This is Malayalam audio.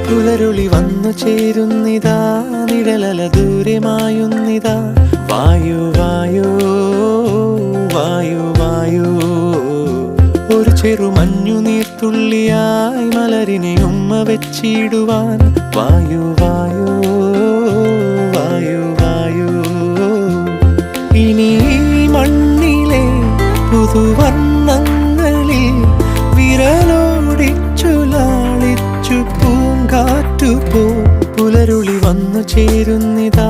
പുലരുളി വന്നു ചേരുന്നിതാ, നിഴലല ദൂരെ മായുന്നിതാ. വായു വായു വായു വായു, ഒരു ചെറു മഞ്ഞു നീർത്തുള്ളിയായി മലരിനെ ഉമ്മ വെച്ചിടുവാൻ. വായു വായു വായു വായു, ഇനി മണ്ണിലെ പുതുവർണ്ണങ്ങളിൽ വിരലോടിച്ചു ലാളിച്ചു പൂങ്കാറ്റുപോ. പുലരുളി വന്നു ചേരുന്നിതാ,